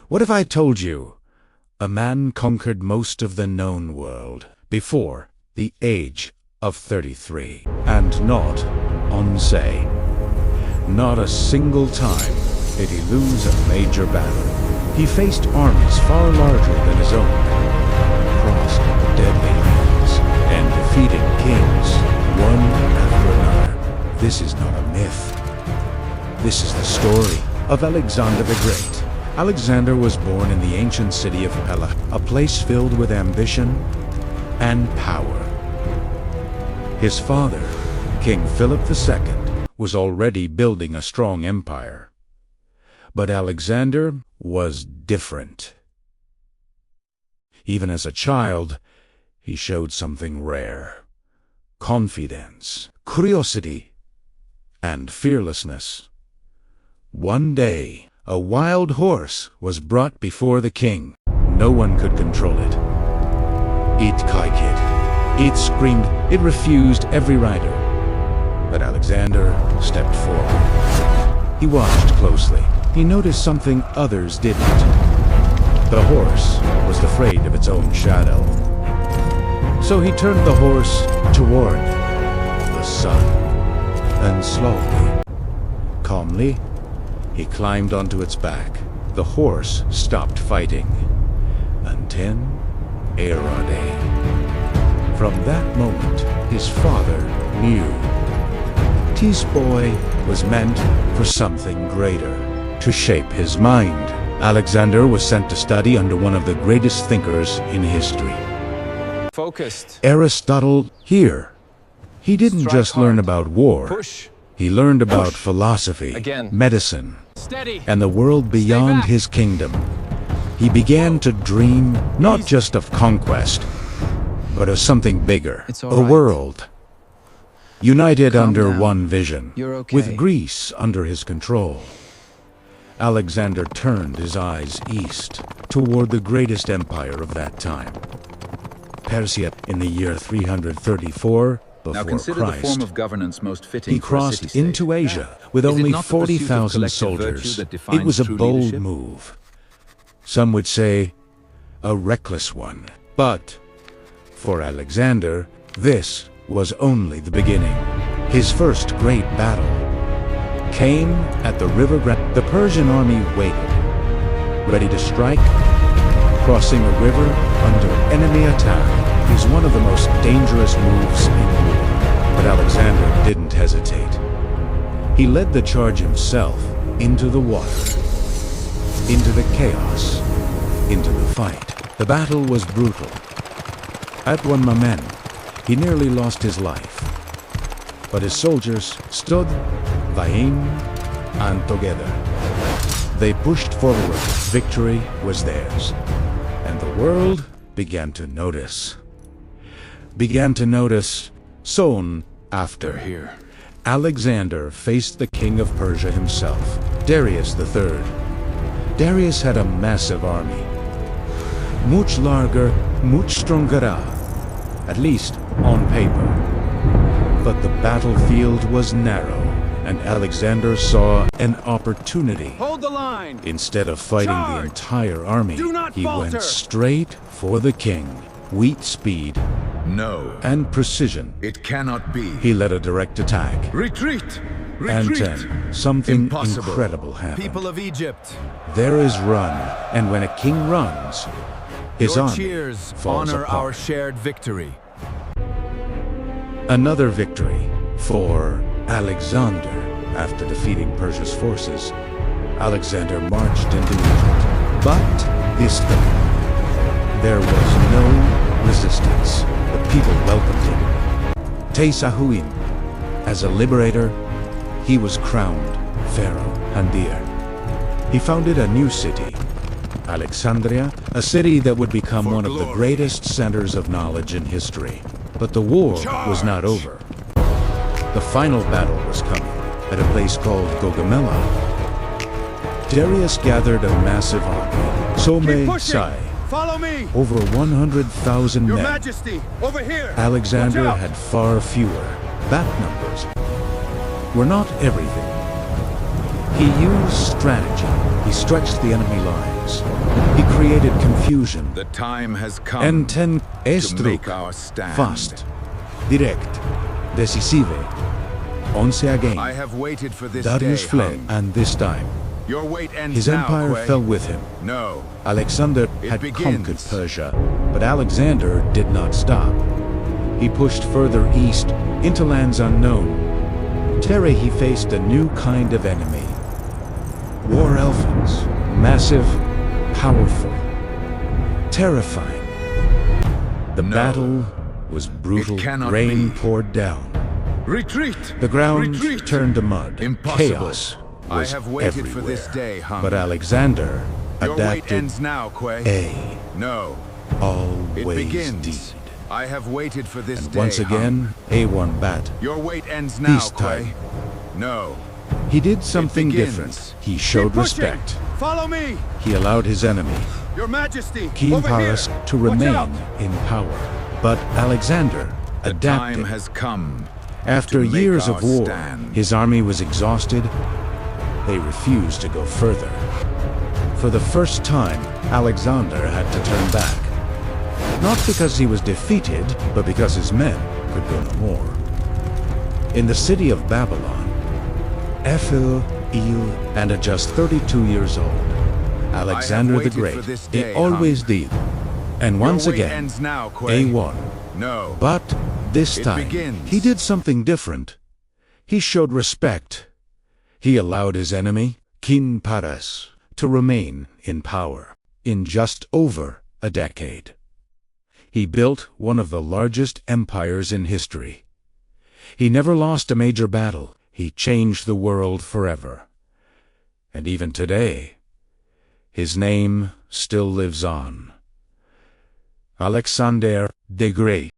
What if I told you a man conquered most of the known world before the age of 33, and not on say, not a single time did he lose a major battle. He faced armies far larger than his own, crossed deadly lands, and defeated kings one after another. This is not a myth. This is the story of Alexander the Great. Alexander was born in the ancient city of Pella, a place filled with ambition and power. His father, King Philip II, was already building a strong empire. But Alexander was different. Even as a child, he showed something rare: confidence, curiosity, and fearlessness. One day, a wild horse was brought before the king. No one could control it. It kicked, it screamed, it refused every rider. But Alexander stepped forward. He watched closely. He noticed something others didn't. The horse was afraid of its own shadow. So he turned the horse toward the sun, and slowly, calmly, he climbed onto its back. The horse stopped fighting. Until Erode. From that moment, his father knew this boy was meant for something greater. To shape his mind, Alexander was sent to study under one of the greatest thinkers in history. Focused. Aristotle. Here, he didn't Strike just hard. learn about war. Push. He learned about philosophy, Again. medicine, Steady. and the world beyond back. his kingdom. He began to dream not just of conquest, but of something bigger. It's A all right. world united Calm under down. one vision, You're okay. with Greece under his control. Alexander turned his eyes east toward the greatest empire of that time, Persia. In the year 334 Now before consider the form Christ, of governance most fitting he for a crossed city-state. into Asia with Is it only not the pursuit of 40,000 collective virtue soldiers. that defines It was a true bold leadership? move. Some would say a reckless one. But for Alexander, this was only the beginning. His first great battle came at the river Granicus. The Persian army waited, ready to strike. Crossing a river under enemy attack is one of the most dangerous moves in war. But Alexander didn't hesitate. He led the charge himself into the water, into the chaos, into the fight. The battle was brutal. At one moment, he nearly lost his life. But his soldiers stood, valiant and together. They pushed forward. Victory was theirs. And the world began to notice. Soon after, Here. Alexander faced the king of Persia himself, Darius III. Darius had a massive army, much larger, much stronger, at least on paper. But the battlefield was narrow, and Alexander saw an opportunity. Hold the line. Instead of fighting the Charge! entire army, Do not he falter! went straight for the king. With speed No, and precision, it cannot be. he led a direct attack. Retreat! And Retreat! then, something Impossible. incredible happened. People of Egypt, There is run, and when a king runs, his your army cheers falls honor apart. our shared victory. Another victory for Alexander. After defeating Persia's forces, Alexander marched into Egypt. But this time, there was no resistance. The people welcomed him. Tesahuim. As a liberator, he was crowned Pharaoh Handir. He founded a new city, Alexandria, a city that would become one of the greatest centers of knowledge in history. But the war was not over. The final battle was coming at a place called Gaugamela. Darius gathered a massive army, so may say, Follow me. over 100,000 Your men. Majesty, over here. Alexander Watch out. had far fewer. That numbers were not everything. He used strategy. He stretched the enemy lines. He created confusion. The time has come Enten to estruc. make our stand. Fast. Direct. Decisive. Once again. I have waited for this Darius day, fled, Hung. and this time, Your wait ends his now, empire Quay. fell with him. No. Alexander It had begins. conquered Persia, but Alexander did not stop. He pushed further east into lands unknown. Terre he faced a new kind of enemy. War elephants, massive, powerful, terrifying. The No. battle was brutal. It cannot Rain be. poured down. Retreat! The ground Retreat! turned to mud. Impossible. Chaos I was have waited everywhere. for this day, Hung. But Alexander Your wait adapted ends now, Quay. a No. It always begins. deed. I have waited for this And day, once Hung. again, A1 bat. Your wait ends now, Peacetime. Quay. No. He did something begins. different. He showed Keep pushing. respect. Follow me! He allowed his enemy, Your Majesty! King over Paris, here. to Watch remain out. in power. But Alexander The adapted. time has come. After to make years our of war, stand. his army was exhausted. They refused to go further. For the first time, Alexander had to turn back. Not because he was defeated, but because his men could go no more. In the city of Babylon, Ephil, and at just 32 years old, Alexander the waited for Great, this he day, always did. And once Your wait again, ends now, Quay. A1. No. But this It time, begins. he did something different. He showed respect. He allowed his enemy, King Paris, to remain in power in just over a decade. He built one of the largest empires in history. He never lost a major battle. He changed the world forever. And even today, his name still lives on. Alexander the Great.